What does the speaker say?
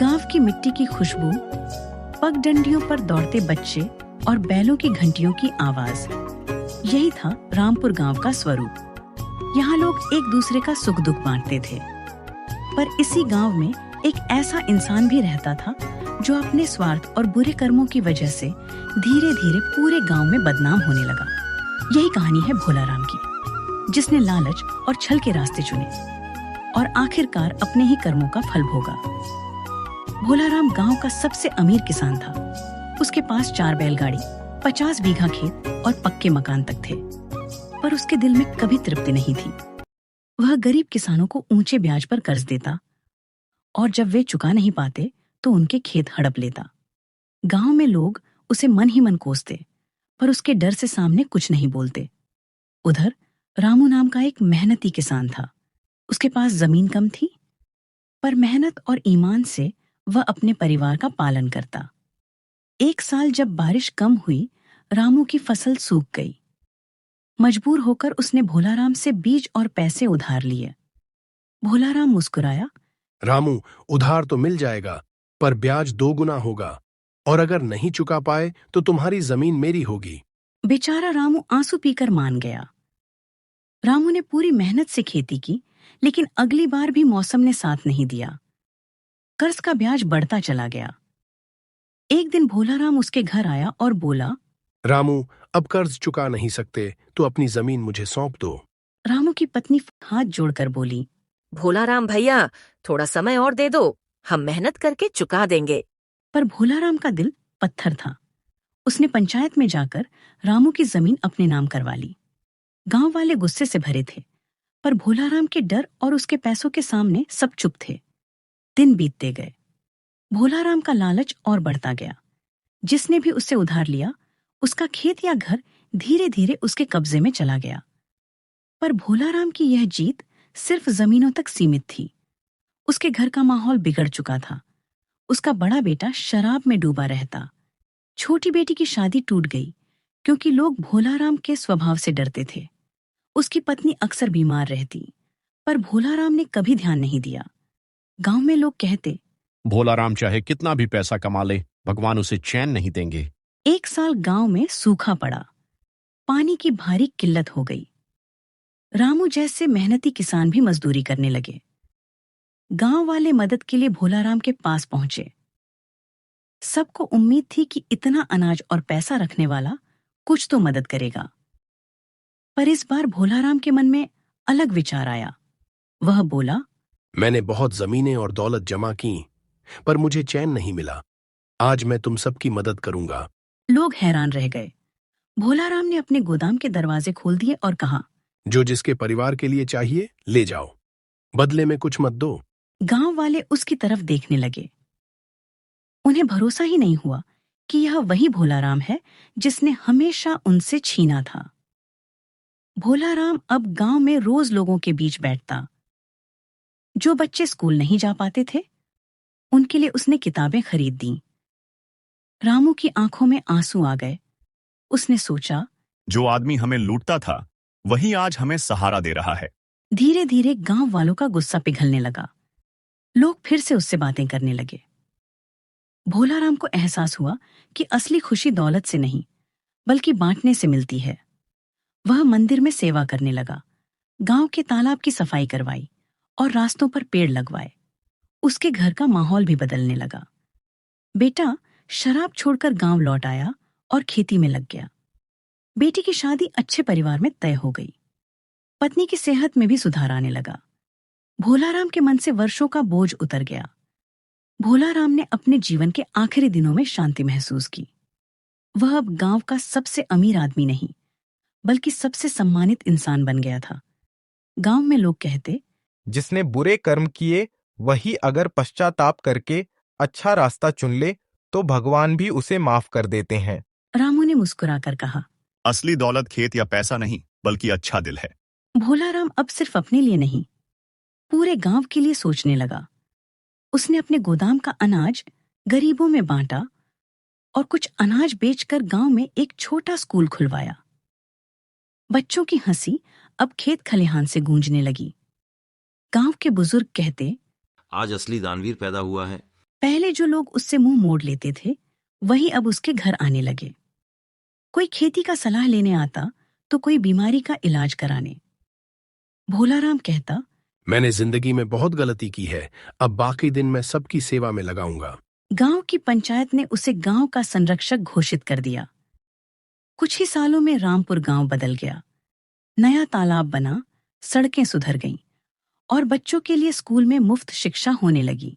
गांव की मिट्टी की खुशबू, पगडंडियों पर दौड़ते बच्चे और बैलों की घंटियों की आवाज, यही था रामपुर गांव का स्वरूप। यहाँ लोग एक दूसरे का सुख दुख बांटते थे। पर इसी गांव में एक ऐसा इंसान भी रहता था जो अपने स्वार्थ और बुरे कर्मों की वजह से धीरे धीरे पूरे गांव में बदनाम होने लगा। यही कहानी है भोलाराम की, जिसने लालच और छल के रास्ते चुने और आखिरकार अपने ही कर्मों का फल भोगा। भोलाराम गांव का सबसे अमीर किसान था। उसके पास 4 बैलगाड़ी, 50 बीघा खेत और पक्के मकान तक थे। पर उसके दिल में कभी तृप्ति नहीं थी। वह गरीब किसानों को ऊंचे ब्याज पर कर्ज देता और जब वे चुका नहीं पाते तो उनके खेत हड़प लेता। गांव में लोग उसे मन ही मन कोसते, पर उसके डर से सामने कुछ नहीं बोलते। उधर रामू नाम का एक मेहनती किसान था। उसके पास जमीन कम थी, पर मेहनत और ईमान से वह अपने परिवार का पालन करता। एक साल जब बारिश कम हुई, रामू की फसल सूख गई। मजबूर होकर उसने भोलाराम से बीज और पैसे उधार लिए। भोलाराम मुस्कुराया। रामू, उधार तो मिल जाएगा, पर ब्याज 2 गुना होगा, और अगर नहीं चुका पाए तो तुम्हारी जमीन मेरी होगी। बेचारा रामू आंसू पीकर मान गया। रामू ने पूरी मेहनत से खेती की, लेकिन अगली बार भी मौसम ने साथ नहीं दिया। कर्ज का ब्याज बढ़ता चला गया। एक दिन भोलाराम उसके घर आया और बोला, रामू, अब कर्ज चुका नहीं सकते तो अपनी जमीन मुझे सौंप दो। रामू की पत्नी हाथ जोड़कर बोली, भोलाराम भैया, थोड़ा समय और दे दो, हम मेहनत करके चुका देंगे। पर भोलाराम का दिल पत्थर था। उसने पंचायत में जाकर रामू की जमीन अपने नाम करवा ली। गांव वाले गुस्से से भरे थे, पर भोलाराम के डर और उसके पैसों के सामने सब चुप थे। दिन बीतते गए। भोलाराम का लालच और बढ़ता गया। जिसने भी उससे उधार लिया, उसका खेत या घर धीरे धीरे उसके कब्जे में चला गया। पर भोलाराम की यह जीत सिर्फ जमीनों तक सीमित थी। उसके घर का माहौल बिगड़ चुका था। उसका बड़ा बेटा शराब में डूबा रहता। छोटी बेटी की शादी टूट गई क्योंकि लोग भोलाराम के स्वभाव से डरते थे। उसकी पत्नी अक्सर बीमार रहती, पर भोलाराम ने कभी ध्यान नहीं दिया। गांव में लोग कहते, भोलाराम चाहे कितना भी पैसा कमा ले, भगवान उसे चैन नहीं देंगे। एक साल गांव में सूखा पड़ा। पानी की भारी किल्लत हो गई। रामू जैसे मेहनती किसान भी मजदूरी करने लगे। गांव वाले मदद के लिए भोलाराम के पास पहुंचे। सबको उम्मीद थी कि इतना अनाज और पैसा रखने वाला कुछ तो मदद करेगा। पर इस बार भोलाराम के मन में अलग विचार आया। वह बोला, मैंने बहुत जमीनें और दौलत जमा की, पर मुझे चैन नहीं मिला। आज मैं तुम सबकी मदद करूंगा। लोग हैरान रह गए। भोलाराम ने अपने गोदाम के दरवाजे खोल दिए और कहा, जो जिसके परिवार के लिए चाहिए ले जाओ, बदले में कुछ मत दो। गांव वाले उसकी तरफ देखने लगे। उन्हें भरोसा ही नहीं हुआ कि यह वही भोलाराम है जिसने हमेशा उनसे छीना था। भोलाराम अब गांव में रोज लोगों के बीच बैठता। जो बच्चे स्कूल नहीं जा पाते थे, उनके लिए उसने किताबें खरीद दी। रामू की आंखों में आंसू आ गए। उसने सोचा, जो आदमी हमें लूटता था, वही आज हमें सहारा दे रहा है। धीरे धीरे गांव वालों का गुस्सा पिघलने लगा। लोग फिर से उससे बातें करने लगे। भोलाराम को एहसास हुआ कि असली खुशी दौलत से नहीं, बल्कि बांटने से मिलती है। वह मंदिर में सेवा करने लगा, गांव के तालाब की सफाई करवाई और रास्तों पर पेड़ लगवाए। उसके घर का माहौल भी बदलने लगा। बेटा शराब छोड़कर गांव लौट आया और खेती में लग गया। बेटी की शादी अच्छे परिवार में तय हो गई। पत्नी की सेहत में भी सुधार आने लगा। भोलाराम के मन से वर्षों का बोझ उतर गया। भोलाराम ने अपने जीवन के आखिरी दिनों में शांति महसूस की। वह अब गांव का सबसे अमीर आदमी नहीं, बल्कि सबसे सम्मानित इंसान बन गया था। गांव में लोग कहते, जिसने बुरे कर्म किए वही अगर पश्चाताप करके अच्छा रास्ता चुन ले तो भगवान भी उसे माफ कर देते हैं। रामू ने मुस्कुराकर कहा, असली दौलत खेत या पैसा नहीं, बल्कि अच्छा दिल है। भोलाराम अब सिर्फ अपने लिए नहीं, पूरे गांव के लिए सोचने लगा। उसने अपने गोदाम का अनाज गरीबों में बांटा और कुछ अनाज बेचकर गांव में एक छोटा स्कूल खुलवाया। बच्चों की हंसी अब खेत खलिहान से गूंजने लगी। गांव के बुजुर्ग कहते, आज असली दानवीर पैदा हुआ है। पहले जो लोग उससे मुंह मोड़ लेते थे वही अब उसके घर आने लगे। कोई खेती का सलाह लेने आता तो कोई बीमारी का इलाज कराने। भोलाराम कहता, मैंने जिंदगी में बहुत गलती की है, अब बाकी दिन मैं सबकी सेवा में लगाऊंगा। गांव की पंचायत ने उसे गांव का संरक्षक घोषित कर दिया। कुछ ही सालों में रामपुर गांव बदल गया। नया तालाब बना, सड़कें सुधर गईं और बच्चों के लिए स्कूल में मुफ्त शिक्षा होने लगी।